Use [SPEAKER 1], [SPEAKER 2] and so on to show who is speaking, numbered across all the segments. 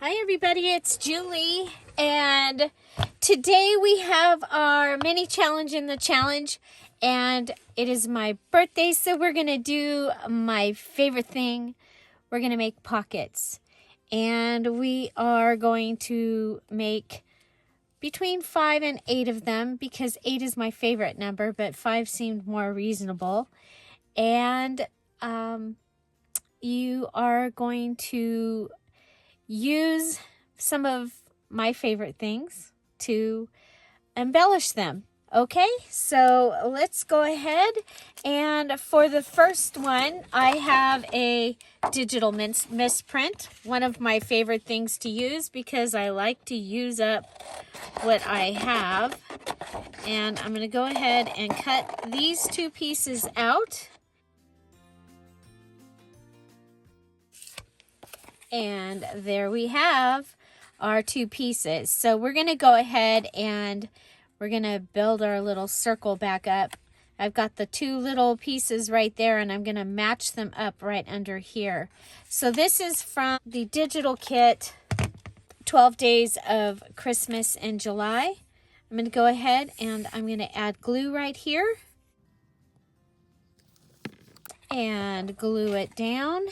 [SPEAKER 1] Hi everybody, it's Julie, and today we have our mini challenge in the challenge, and it is my birthday, so we're gonna do my favorite thing. We're gonna make pockets, and we are going to make between 5 and 8 of them because 8 is my favorite number, but 5 seemed more reasonable. And you are going to use some of my favorite things to embellish them. Okay, so let's go ahead, and for the first one I have a digital misprint, one of my favorite things to use because I like to use up what I have. And I'm going to go ahead and cut these two pieces out. And there we have our two pieces. So we're going to go ahead and we're going to build our little circle back up. I've got the two little pieces right there, and I'm going to match them up right under here. So this is from the digital kit, 12 Days of Christmas in July. I'm going to go ahead and I'm going to add glue right here and glue it down.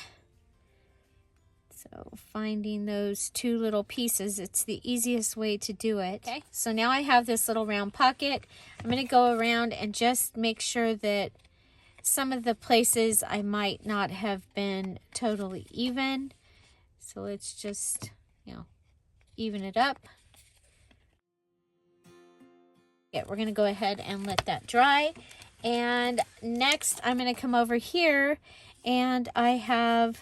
[SPEAKER 1] So finding those two little pieces, it's the easiest way to do it. Okay, so now I have this little round pocket. I'm going to go around and just make sure that some of the places I might not have been totally even. So let's just, even it up. Yeah, we're going to go ahead and let that dry. And next I'm going to come over here, and I have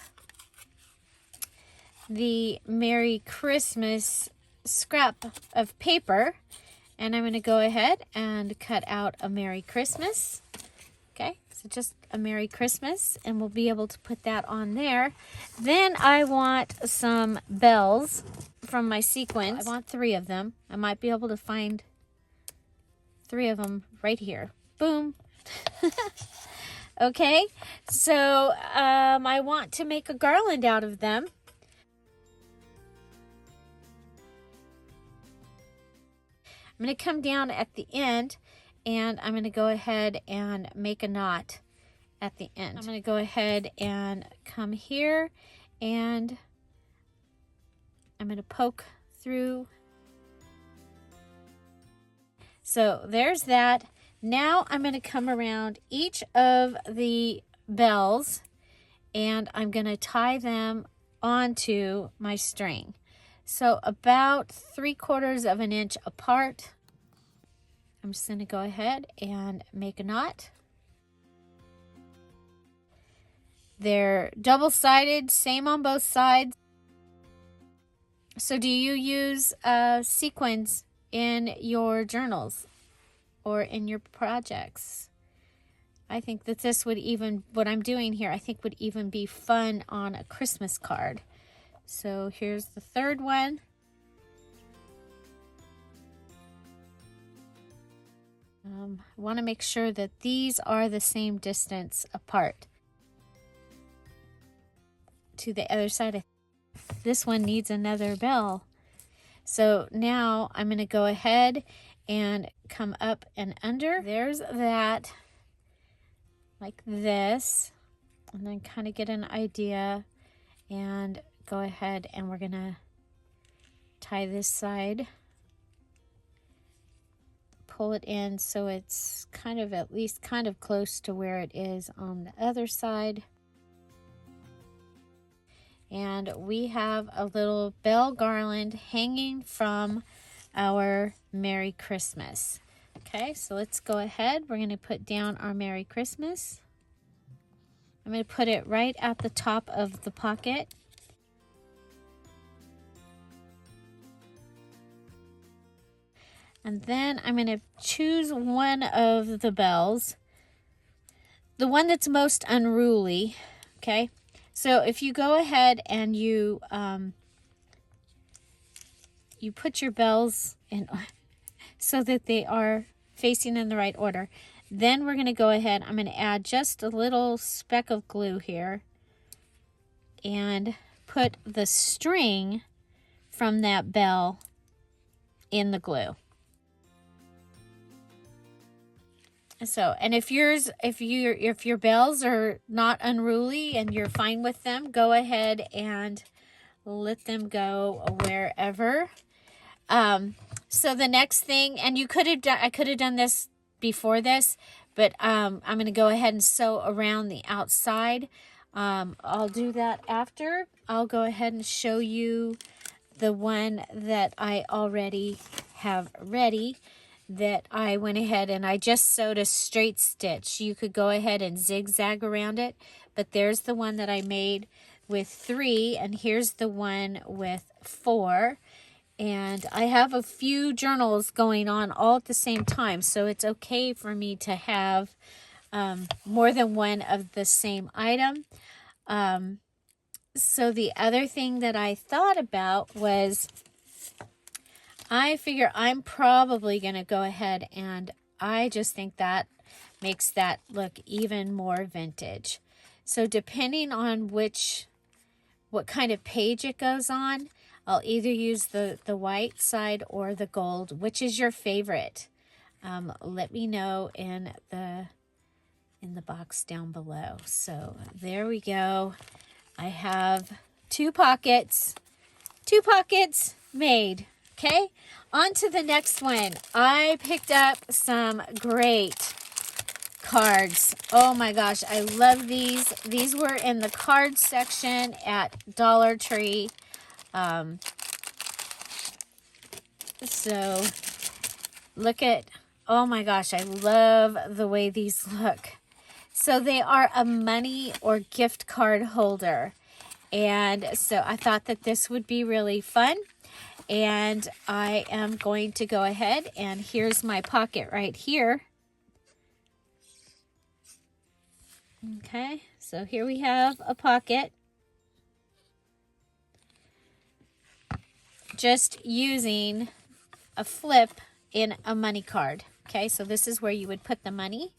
[SPEAKER 1] the Merry Christmas scrap of paper, and I'm going to go ahead and cut out a Merry Christmas. Okay, so just a Merry Christmas, and we'll be able to put that on there. Then I want some bells from my sequins. I want 3 of them. I might be able to find 3 of them right here. Boom. Okay, so I want to make a garland out of them. I'm going to come down at the end, and I'm going to go ahead and make a knot at the end. I'm going to go ahead and come here, and I'm going to poke through. So there's that. Now I'm going to come around each of the bells, and I'm going to tie them onto my string. So about 3/4 of an inch apart. I'm just going to go ahead and make a knot. They're double-sided, same on both sides. So do you use sequins in your journals or in your projects? I think that this would even, what I'm doing here, I think would even be fun on a Christmas card. So here's the third one. I want to make sure that these are the same distance apart. To the other side, this one needs another bell. So now I'm going to go ahead and come up and under. There's that, like this, and then kind of get an idea, and go ahead and we're going to tie this side, pull it in so it's kind of at least kind of close to where it is on the other side. And we have a little bell garland hanging from our Merry Christmas. Okay, so let's go ahead. We're going to put down our Merry Christmas. I'm going to put it right at the top of the pocket. And then I'm going to choose one of the bells, the one that's most unruly. Okay, so if you go ahead and you put your bells in so that they are facing in the right order, then we're going to go ahead. I'm going to add just a little speck of glue here and put the string from that bell in the glue. So, and if your bells are not unruly and you're fine with them, go ahead and let them go wherever. So the next thing, and I could have done this before this, but I'm going to go ahead and sew around the outside. I'll do that after. I'll go ahead and show you the one that I already have ready, that I went ahead and I just sewed a straight stitch. You could go ahead and zigzag around it, but there's the one that I made with 3, and here's the one with 4. And I have a few journals going on all at the same time, so it's okay for me to have more than one of the same item. So the other thing that I thought about was, I figure I'm probably going to go ahead, and I just think that makes that look even more vintage. So depending on what kind of page it goes on, I'll either use the white side or the gold. Which is your favorite? Let me know in the box down below. So there we go. I have two pockets made. Okay, on to the next one. I picked up some great cards. Oh my gosh, I love these. These were in the card section at Dollar Tree. So look at, oh my gosh, I love the way these look. So they are a money or gift card holder. And so I thought that this would be really fun. And I am going to go ahead, and here's my pocket right here. Okay, so here we have a pocket. Just using a flip in a money card. Okay, so this is where you would put the money.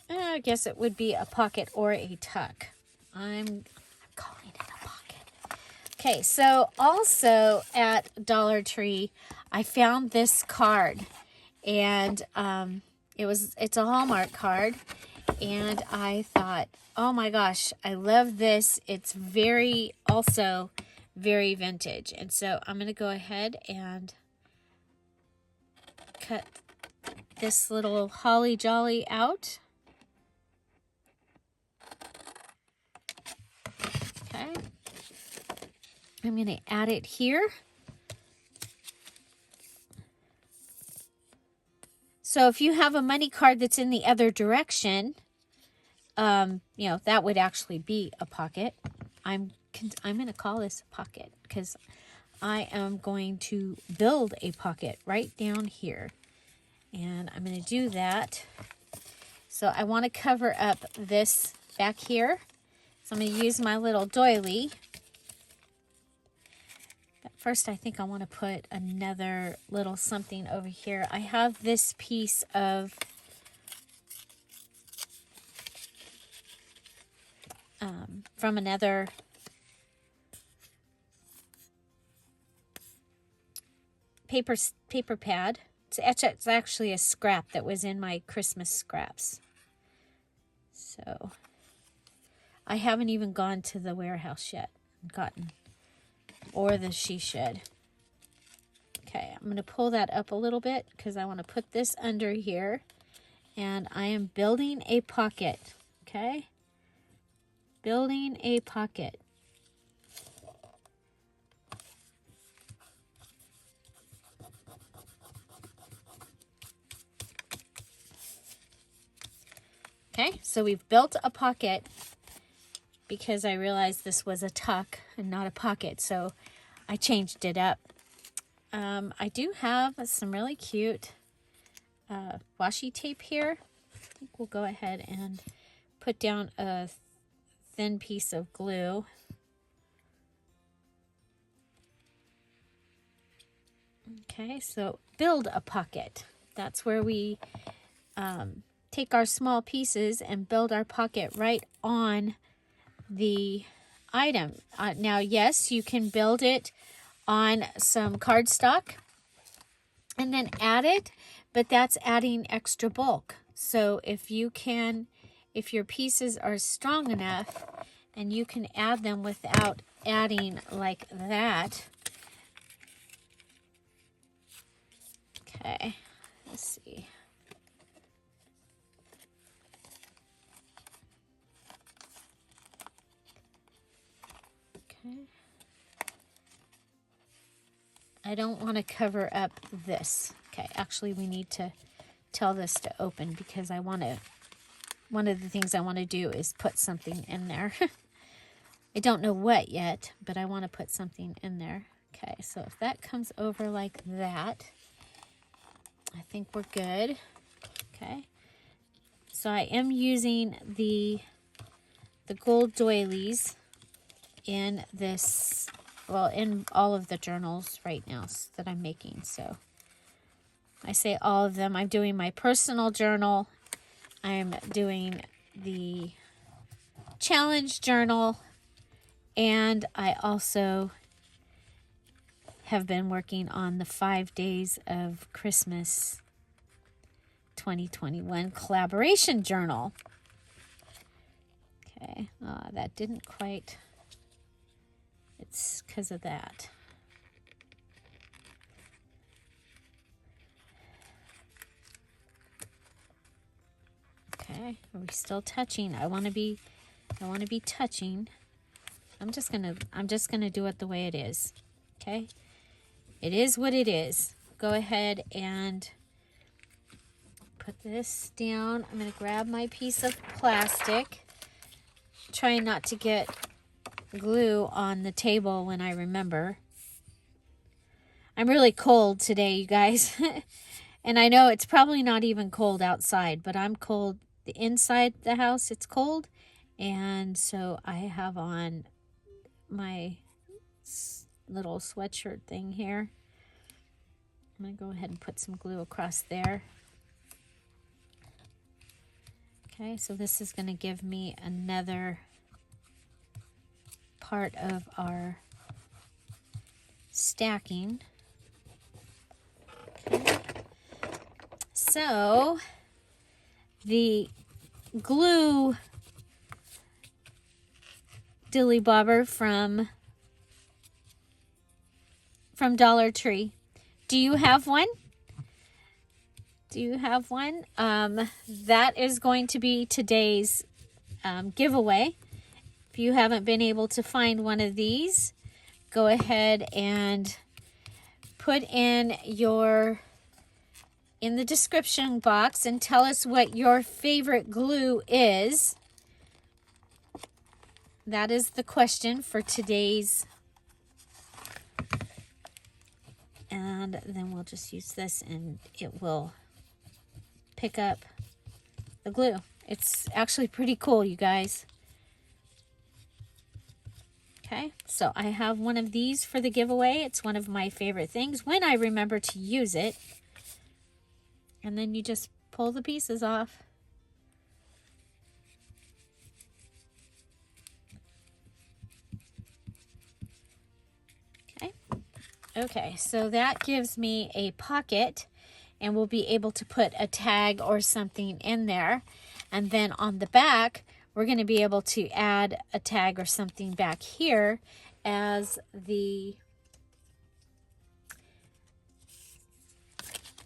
[SPEAKER 1] I guess it would be a pocket or a tuck. I'm calling it a pocket. Okay, so also at Dollar Tree, I found this card, and it's a Hallmark card, and I thought, oh my gosh, I love this. It's also very vintage. And so I'm going to go ahead and cut this little holly jolly out. Okay. I'm going to add it here. So if you have a money card that's in the other direction, that would actually be a pocket. I'm going to call this a pocket because I am going to build a pocket right down here. And I'm going to do that. So I want to cover up this back here. So I'm going to use my little doily. But first, I think I want to put another little something over here. I have this piece of from another paper pad. It's actually a scrap that was in my Christmas scraps. So I haven't even gone to the warehouse yet and gotten, or the she shed. Okay, I'm going to pull that up a little bit because I want to put this under here, and I am building a pocket. Okay, building a pocket. Okay, so we've built a pocket because I realized this was a tuck and not a pocket, so I changed it up. I do have some really cute washi tape here. I think we'll go ahead and put down a thin piece of glue. Okay, so build a pocket. That's where we take our small pieces and build our pocket right on the item. Now, yes, you can build it on some cardstock and then add it, but that's adding extra bulk. So if your pieces are strong enough and you can add them without adding like that. Okay, let's see. Okay. I don't want to cover up this. Okay, actually we need to tell this to open because one of the things I want to do is put something in there. I don't know what yet, but I want to put something in there. Okay, so if that comes over like that, I think we're good. Okay, so I am using the gold doilies in this, well, in all of the journals right now that I'm making. So I say all of them. I'm doing my personal journal. I'm doing the challenge journal. And I also have been working on the 5 days of Christmas 2021 collaboration journal. Okay, that didn't quite, it's because of that. Okay, are we still touching? I want to be touching. I'm just gonna do it the way it is. Okay, it is what it is. Go ahead and put this down. I'm gonna grab my piece of plastic. Trying not to get glue on the table when I remember. I'm really cold today, you guys. And I know it's probably not even cold outside, but I'm cold. The inside the house, it's cold. And so I have on my little sweatshirt thing here. I'm going to go ahead and put some glue across there. Okay, so this is going to give me another part of our stacking. Okay. So the glue dilly bobber from Dollar Tree. Do you have one? Do you have one? That is going to be today's giveaway. If you haven't been able to find one of these, go ahead and put in the description box and tell us what your favorite glue is. That is the question for today's. And then we'll just use this and it will pick up the glue. It's actually pretty cool, you guys. Okay, so I have one of these for the giveaway. It's one of my favorite things when I remember to use it. And then you just pull the pieces off. Okay. Okay, so that gives me a pocket, and we'll be able to put a tag or something in there. And then on the back, we're going to be able to add a tag or something back here as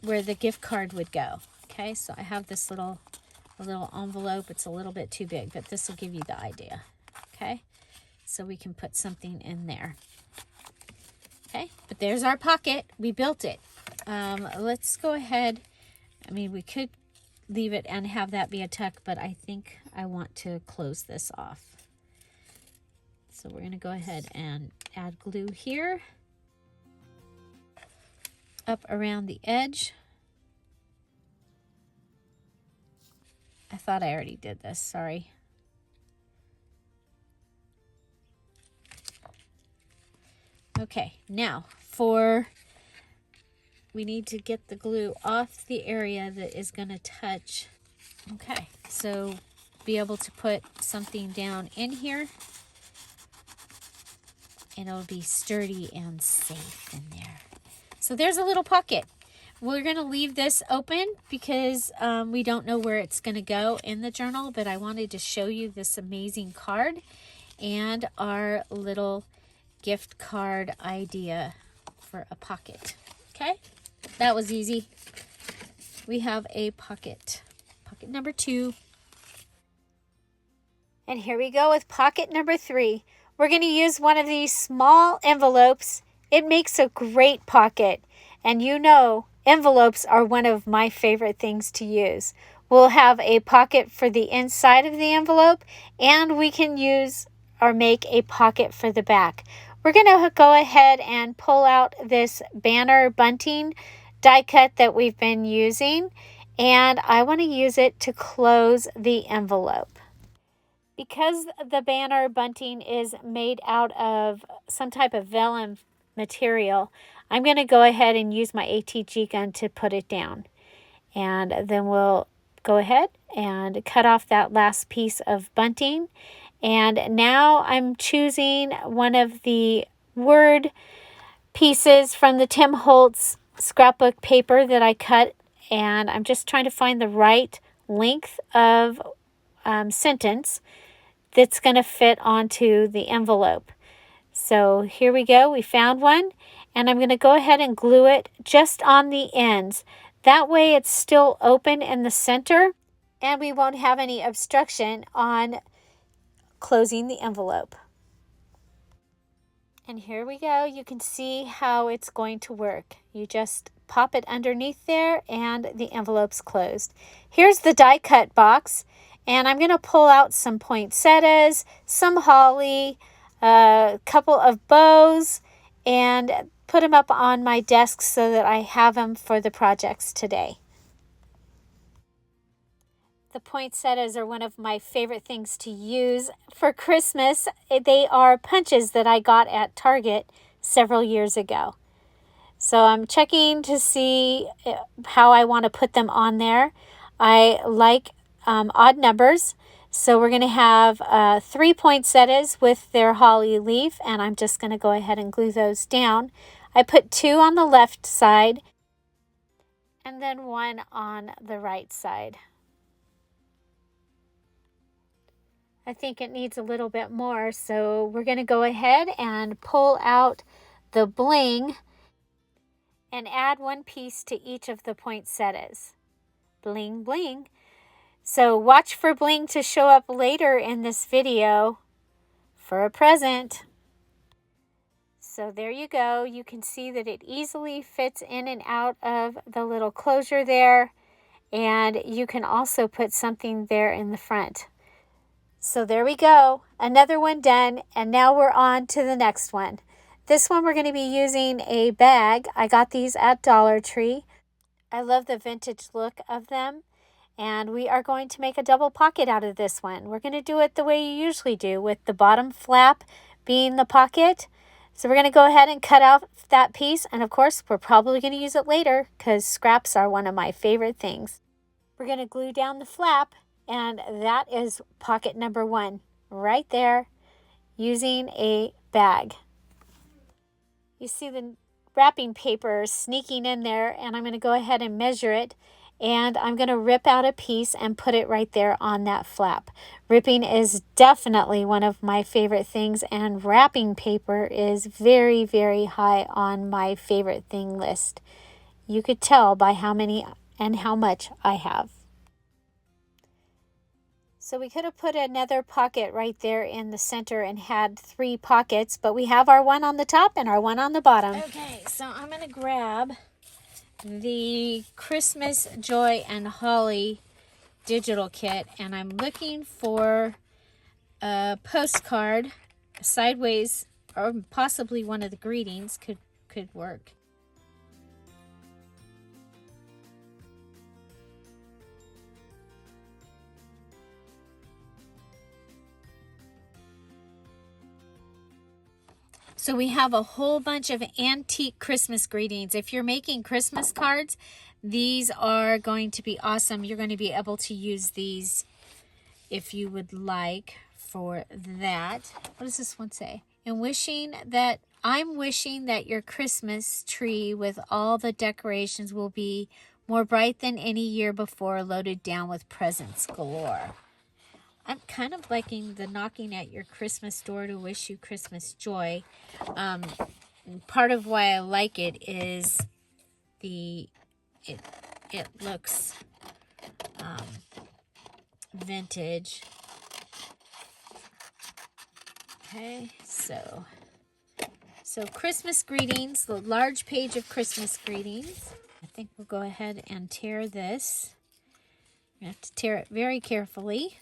[SPEAKER 1] where the gift card would go. Okay, so I have this little envelope. It's a little bit too big, but this will give you the idea. Okay, so we can put something in there. Okay, but there's our pocket. We built it. Let's go ahead. I mean, we could leave it and have that be a tuck, but I think I want to close this off. So we're going to go ahead and add glue here. Up around the edge. I thought I already did this, sorry. Okay, now we need to get the glue off the area that is going to touch. Okay, so be able to put something down in here. and it'll be sturdy and safe in there. So there's a little pocket. We're going to leave this open because we don't know where it's going to go in the journal, but I wanted to show you this amazing card and our little gift card idea for a pocket. Okay, that was easy. We have a pocket number 2. And here we go with pocket number 3. We're going to use one of these small envelopes. It makes a great pocket, and you know envelopes are one of my favorite things to use. We'll have a pocket for the inside of the envelope, and we can use or make a pocket for the back. We're going to go ahead and pull out this banner bunting die cut that we've been using, and I want to use it to close the envelope. Because the banner bunting is made out of some type of vellum material, I'm going to go ahead and use my ATG gun to put it down. And then we'll go ahead and cut off that last piece of bunting. And now I'm choosing one of the word pieces from the Tim Holtz scrapbook paper that I cut. And I'm just trying to find the right length of sentence that's going to fit onto the envelope. So here we go. We found one. And I'm going to go ahead and glue it just on the ends. That way it's still open in the center and we won't have any obstruction on closing the envelope. And here we go. You can see how it's going to work. You just pop it underneath there and the envelope's closed. Here's the die cut box. And I'm going to pull out some poinsettias, some holly, a couple of bows, and put them up on my desk so that I have them for the projects today. The poinsettias are one of my favorite things to use for Christmas. They are punches that I got at Target several years ago. So I'm checking to see how I want to put them on there. I like odd numbers. So we're going to have 3 poinsettias with their holly leaf, and I'm just going to go ahead and glue those down. I put 2 on the left side and then 1 on the right side. I think it needs a little bit more, so we're going to go ahead and pull out the bling and add 1 piece to each of the poinsettias. Bling, bling. So watch for bling to show up later in this video for a present. So there you go. You can see that it easily fits in and out of the little closure there. And you can also put something there in the front. So there we go. Another one done. And now we're on to the next one. This one we're going to be using a bag. I got these at Dollar Tree. I love the vintage look of them. And we are going to make a double pocket out of this one. We're going to do it the way you usually do, with the bottom flap being the pocket. So we're going to go ahead and cut out that piece. And of course, we're probably going to use it later because scraps are one of my favorite things. We're going to glue down the flap, and that is pocket number 1 right there using a bag. You see the wrapping paper sneaking in there, and I'm going to go ahead and measure it. And I'm going to rip out a piece and put it right there on that flap. Ripping is definitely one of my favorite things, and wrapping paper is very, very high on my favorite thing list. You could tell by how many and how much I have. So we could have put another pocket right there in the center and had 3 pockets, but we have our one on the top and our one on the bottom. Okay, so I'm going to grab the Christmas Joy and Holly digital kit, and I'm looking for a postcard, sideways, or possibly one of the greetings could work. So we have a whole bunch of antique Christmas greetings. If you're making Christmas cards, these are going to be awesome. You're going to be able to use these if you would like for that. What does this one say? and I'm wishing that your Christmas tree with all the decorations will be more bright than any year before, loaded down with presents galore. I'm kind of liking the knocking at your Christmas door to wish you Christmas joy. Part of why I like it is it looks vintage. Okay, so Christmas greetings, the large page of Christmas greetings. I think we'll go ahead and tear this. You have to tear it very carefully.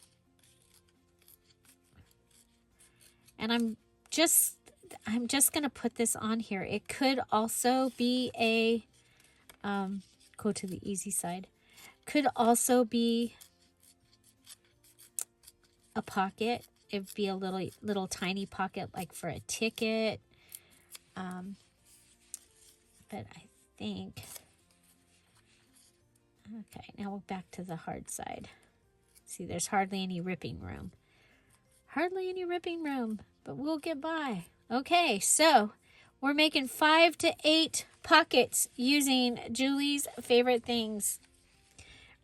[SPEAKER 1] And I'm just going to put this on here. It could also be a, go to the easy side. Could also be a pocket. It'd be a little tiny pocket like for a ticket. But I think, okay, now we're back to the hard side. See, there's hardly any ripping room. Hardly any ripping room, but we'll get by. Okay, so we're making 5 to 8 pockets using Julie's favorite things.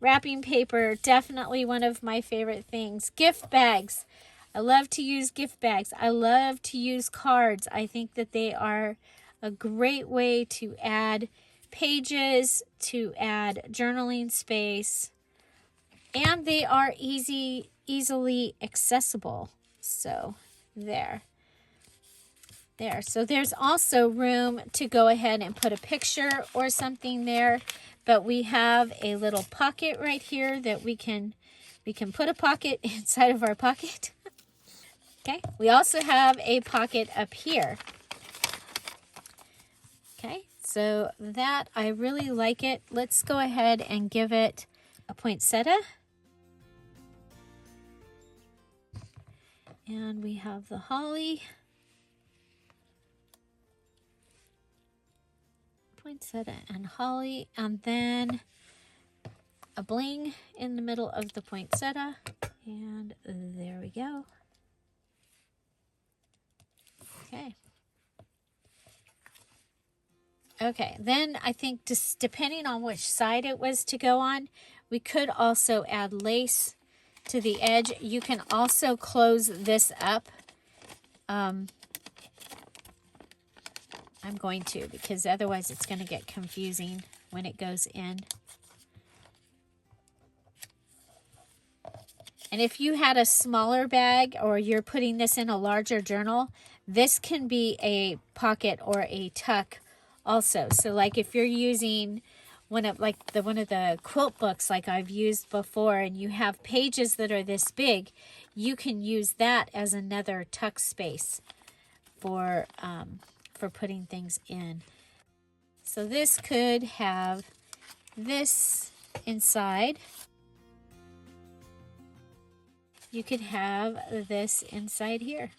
[SPEAKER 1] Wrapping paper, definitely one of my favorite things. Gift bags. I love to use gift bags. I love to use cards. I think that they are a great way to add pages, to add journaling space, and they are easily accessible. So there. So there's also room to go ahead and put a picture or something there, but we have a little pocket right here that we can put a pocket inside of our pocket. Okay, we also have a pocket up here. Okay, so that, I really like it. Let's go ahead and give it a poinsettia. And we have the holly. Poinsettia and holly. And then a bling in the middle of the poinsettia. And there we go. Okay. Okay, then I think just depending on which side it was to go on, we could also add lace to the edge. You can also close this up. I'm going to, because otherwise it's going to get confusing when it goes in. And if you had a smaller bag or you're putting this in a larger journal, this can be a pocket or a tuck also. So like if you're using one of the quilt books like I've used before, and you have pages that are this big, you can use that as another tuck space for putting things in. So this could have this inside. You could have this inside here.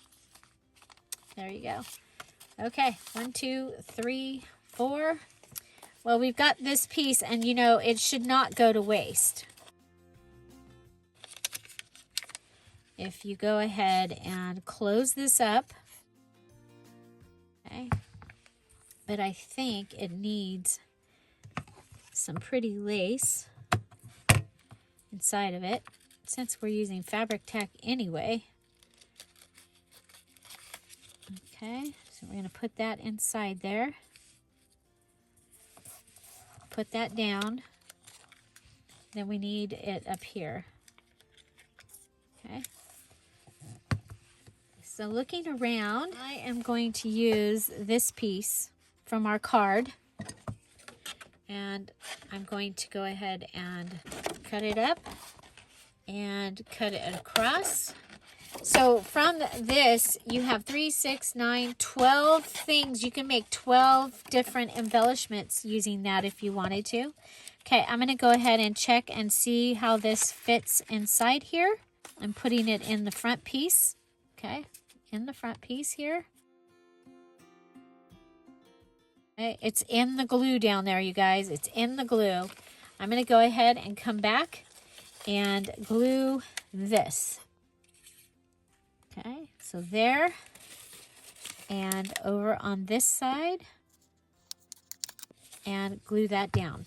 [SPEAKER 1] There you go. Okay, 1, 2, 3, 4. Well, we've got this piece, and you know, it should not go to waste. If you go ahead and close this up, okay, but I think it needs some pretty lace inside of it, since we're using fabric tack anyway. Okay, so we're going to put that inside there. Put that down. Then we need it up here. Okay. So looking around, I am going to use this piece from our card. And I'm going to go ahead and cut it up and cut it across. So from this, you have 3, 6, 9, 12 things. You can make 12 different embellishments using that if you wanted to. Okay, I'm going to go ahead and check and see how this fits inside here. I'm putting it in the front piece. Okay, in the front piece here. Okay, it's in the glue down there, you guys. It's in the glue. I'm going to go ahead and come back and glue this. Okay, so there. and over on this side and glue that down.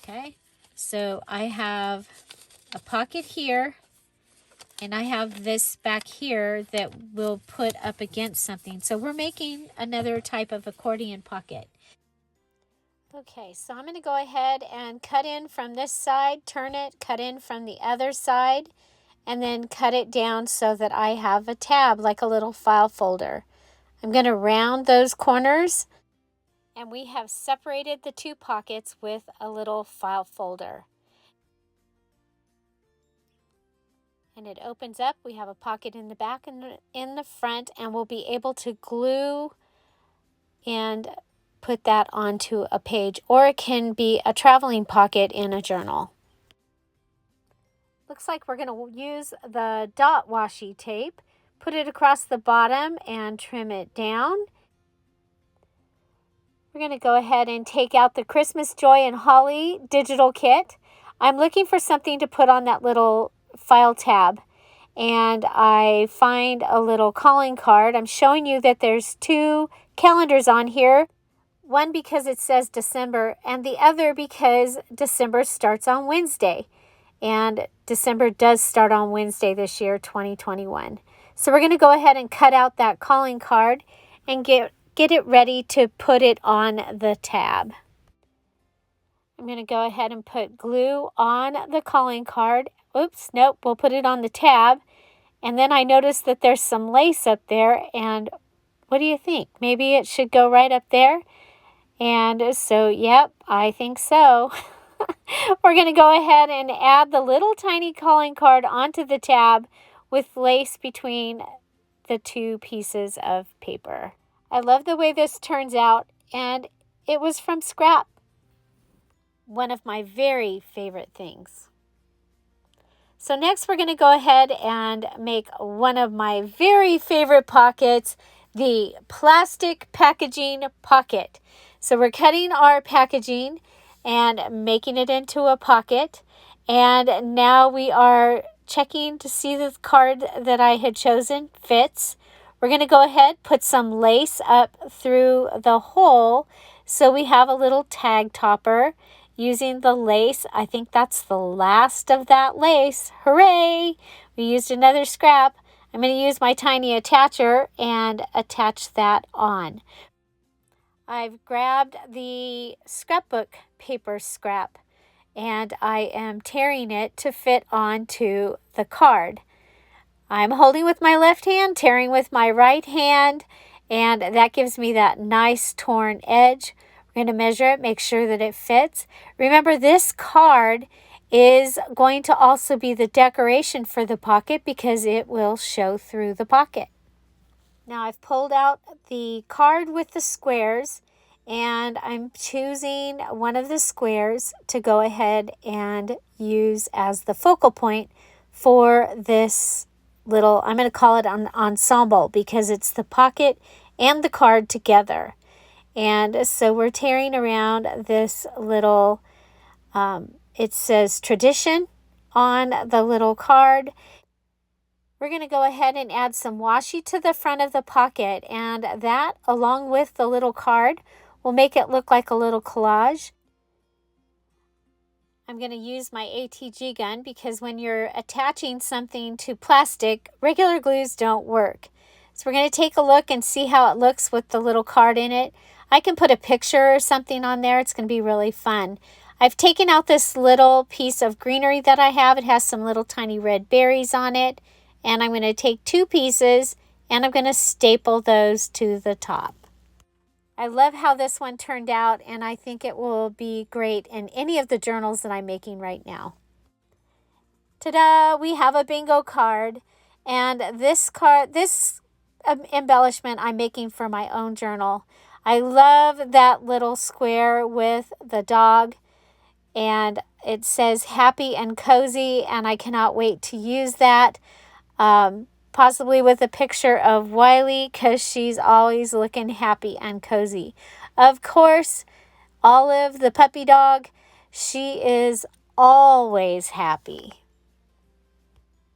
[SPEAKER 1] Okay, so I have a pocket here, and I have this back here that we'll put up against something. So we're making another type of accordion pocket. Okay, so I'm going to go ahead and cut in from this side, turn it, cut in from the other side, and then cut it down so that I have a tab like a little file folder. I'm going to round those corners, and we have separated the two pockets with a little file folder. And it opens up. We have a pocket in the back and in the front, and we'll be able to glue and put that onto a page, or it can be a traveling pocket in a journal. Looks like we're going to use the dot washi tape, put it across the bottom and trim it down. We're going to go ahead and take out the Christmas Joy and Holly digital kit. I'm looking for something to put on that little file tab, and I find a little calling card. I'm showing you that there's two calendars on here, one because it says December and the other because December starts on Wednesday, and December does start on Wednesday this year, 2021. So we're going to go ahead and cut out that calling card and get it ready to put it on the tab. I'm going to go ahead and put glue on the calling card. Oops, nope, we'll put it on the tab. And then I noticed that there's some lace up there, and what do you think? Maybe it should go right up there? And so, yep, I think so. We're going to go ahead and add the little tiny calling card onto the tab with lace between the two pieces of paper. I love the way this turns out, and it was from scrap. One of my very favorite things. So next we're going to go ahead and make one of my very favorite pockets, the plastic packaging pocket. So we're cutting our packaging and making it into a pocket. And now we are checking to see the card that I had chosen fits. We're going to go ahead, put some lace up through the hole so we have a little tag topper. Using the lace, I think that's the last of that lace. Hooray! We used another scrap. I'm going to use my tiny attacher and attach that on. I've grabbed the scrapbook paper scrap, and I am tearing it to fit onto the card. I'm holding with my left hand, tearing with my right hand, and that gives me that nice torn edge. We're going to measure it, make sure that it fits. Remember, this card is going to also be the decoration for the pocket because it will show through the pocket. Now I've pulled out the card with the squares, and I'm choosing one of the squares to go ahead and use as the focal point for this little, I'm going to call it an ensemble because it's the pocket and the card together. And so we're tearing around this little, it says tradition on the little card. We're going to go ahead and add some washi to the front of the pocket, and that, along with the little card, will make it look like a little collage. I'm going to use my ATG gun because when you're attaching something to plastic, regular glues don't work. So we're going to take a look and see how it looks with the little card in it. I can put a picture or something on there. It's going to be really fun. I've taken out this little piece of greenery that I have. It has some little tiny red berries on it. And I'm going to take two pieces and I'm going to staple those to the top. I love how this one turned out, and I think it will be great in any of the journals that I'm making right now. Ta-da! We have a bingo card, and this embellishment I'm making for my own journal. I love that little square with the dog, and it says happy and cozy, and I cannot wait to use that. Possibly with a picture of Wiley because she's always looking happy and cozy. Of course, Olive, the puppy dog, she is always happy.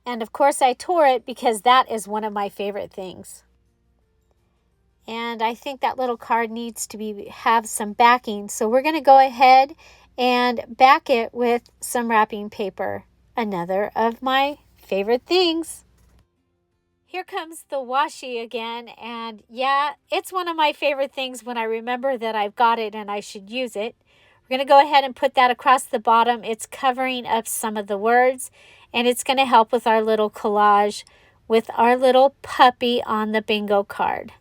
[SPEAKER 1] And of course I tore it because that is one of my favorite things. And I think that little card needs to have some backing. So we're going to go ahead and back it with some wrapping paper. Another of my favorite things. Here comes the washi again, and yeah, it's one of my favorite things when I remember that I've got it and I should use it. We're going to go ahead and put that across the bottom. It's covering up some of the words, and it's going to help with our little collage with our little puppy on the bingo card.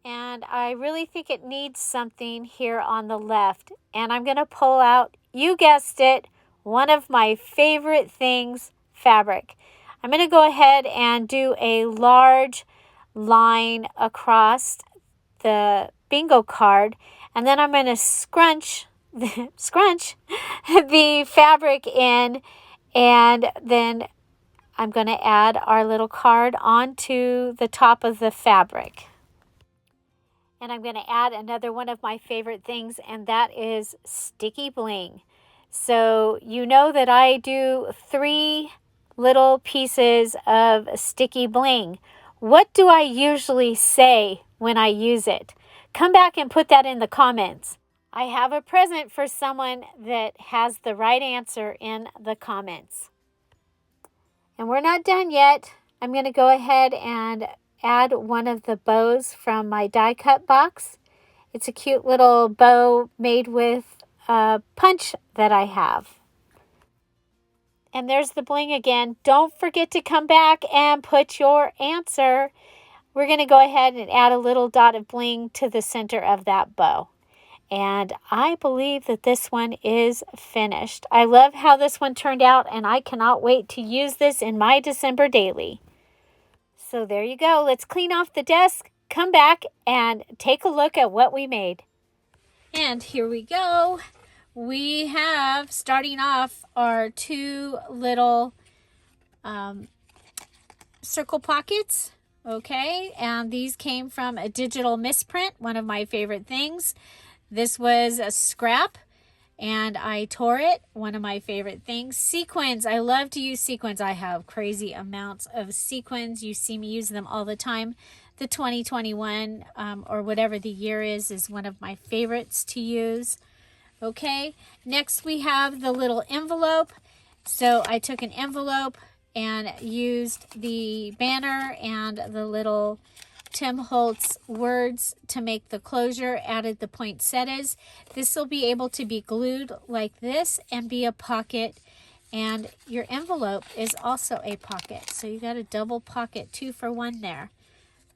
[SPEAKER 1] And I really think it needs something here on the left. And I'm going to pull out, you guessed it, one of my favorite things, fabric. I'm going to go ahead and do a large line across the bingo card. And then I'm going to scrunch the fabric in. And then I'm going to add our little card onto the top of the fabric. And I'm going to add another one of my favorite things, and that is sticky bling. So you know that I do 3 little pieces of sticky bling. What do I usually say when I use it? Come back and put that in the comments. I have a present for someone that has the right answer in the comments. And we're not done yet. I'm going to go ahead and add one of the bows from my die cut box. It's a cute little bow made with a punch that I have. And there's the bling again. Don't forget to come back and put your answer. We're going to go ahead and add a little dot of bling to the center of that bow. And I believe that this one is finished. I love how this one turned out, and I cannot wait to use this in my December daily. So there you go. Let's clean off the desk, come back, and take a look at what we made. And here we go. We have, starting off, our 2 little circle pockets. Okay, and these came from a digital misprint, one of my favorite things. This was a scrap, and I tore it, one of my favorite things. Sequins, I love to use sequins. I have crazy amounts of sequins. You see me use them all the time. The 2021 or whatever the year is one of my favorites to use. Okay, next we have the little envelope. So I took an envelope and used the banner and the little Tim Holtz words to make the closure, added the poinsettias. This will be able to be glued like this and be a pocket, and your envelope is also a pocket. So you got a double pocket, 2 for 1 there.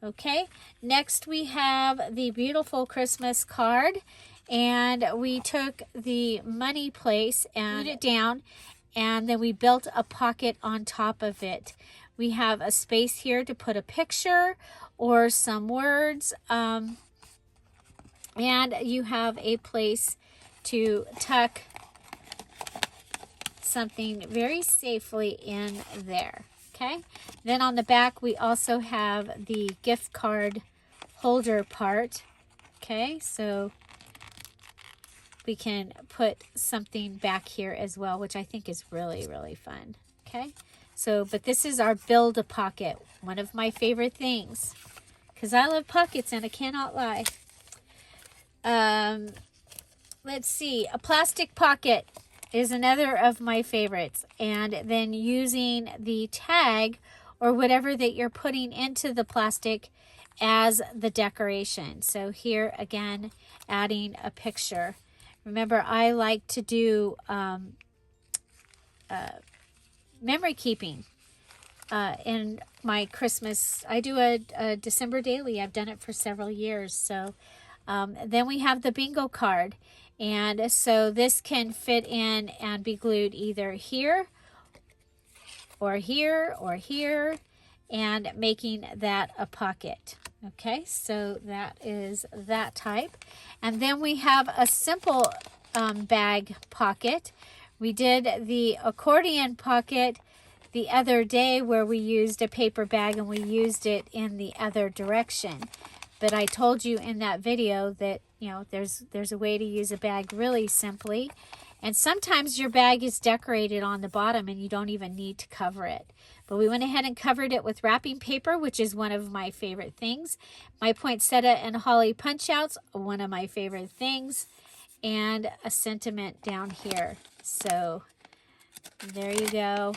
[SPEAKER 1] Okay, next we have the beautiful Christmas card, and we took the money place and put it down, and then we built a pocket on top of it. We have a space here to put a picture or some words, and you have a place to tuck something very safely in there. Okay, then on the back we also have the gift card holder part. Okay, so we can put something back here as well, which I think is really, really fun. Okay, so, but this is our Build-A-Pocket, one of my favorite things, because I love pockets and I cannot lie. Let's see, a plastic pocket is another of my favorites, and then using the tag or whatever that you're putting into the plastic as the decoration. So here again, adding a picture. Remember, I like to do memory keeping in my Christmas. I do a December daily. I've done it for several years. So then we have the bingo card. And so this can fit in and be glued either here or here or here, and making that a pocket. Okay, so that is that type. And then we have a simple bag pocket. We did the accordion pocket the other day where we used a paper bag and we used it in the other direction. But I told you in that video that, you know, there's a way to use a bag really simply. And sometimes your bag is decorated on the bottom and you don't even need to cover it. But we went ahead and covered it with wrapping paper, which is one of my favorite things. My poinsettia and holly punch outs, one of my favorite things. And a sentiment down here. So there you go.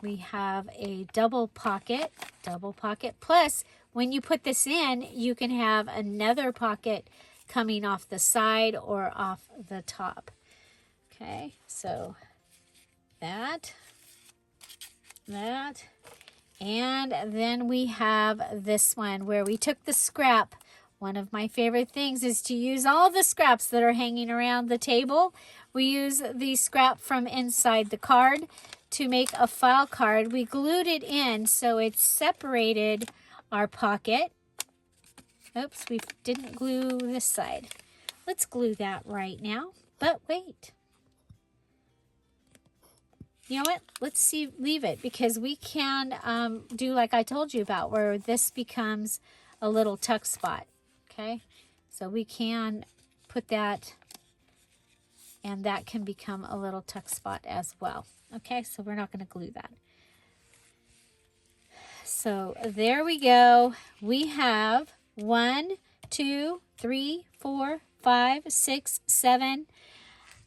[SPEAKER 1] We have a double pocket. Plus, when you put this in, you can have another pocket coming off the side or off the top. Okay, so that. And then we have this one where we took the scrap. One of my favorite things is to use all the scraps that are hanging around the table. We use the scrap from inside the card to make a file card. We glued it in so it separated our pocket. Oops, we didn't glue this side. Let's glue that right now. But wait. You know what? Let's leave it, because we can do like I told you about, where this becomes a little tuck spot. Okay, so we can put that, and that can become a little tuck spot as well. Okay, so we're not going to glue that. So there we go. We have 1, 2, 3, 4, 5, 6, 7.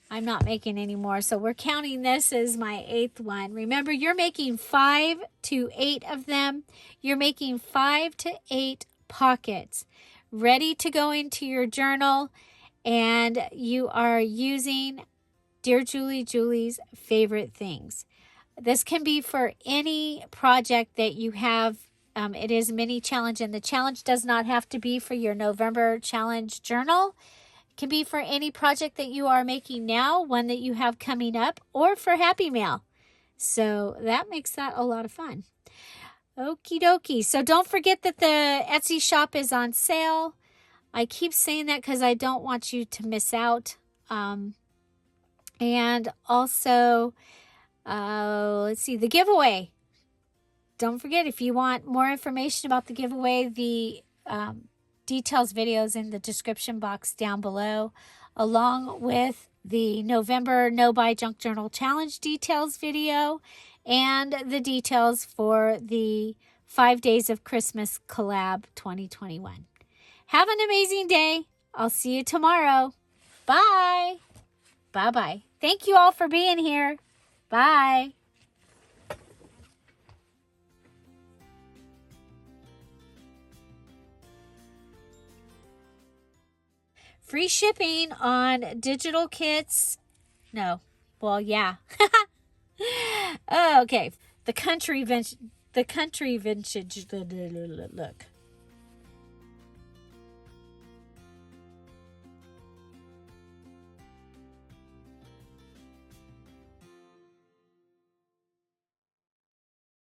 [SPEAKER 1] I'm not making any more, so we're counting this as my 8th one. Remember, you're making 5 to 8 of them. You're making 5 to 8 pockets ready to go into your journal, and you are using Dear Julie's favorite things. This can be for any project that you have. It is a mini challenge, and the challenge does not have to be for your November challenge journal. Can be for any project that you are making now, one that you have coming up, or for Happy Mail. So that makes that a lot of fun. Okie dokie. So don't forget that the Etsy shop is on sale. I keep saying that because I don't want you to miss out. And also, let's see, the giveaway. Don't forget, if you want more information about the giveaway, the details videos in the description box down below, along with the November No Buy Junk Journal Challenge details video and the details for the 5 Days of Christmas collab 2021. Have an amazing day. I'll see you tomorrow. Bye. Bye-bye. Thank you all for being here. Bye. Free shipping on digital kits. No. Well, yeah. Oh, okay. The country vintage. Look.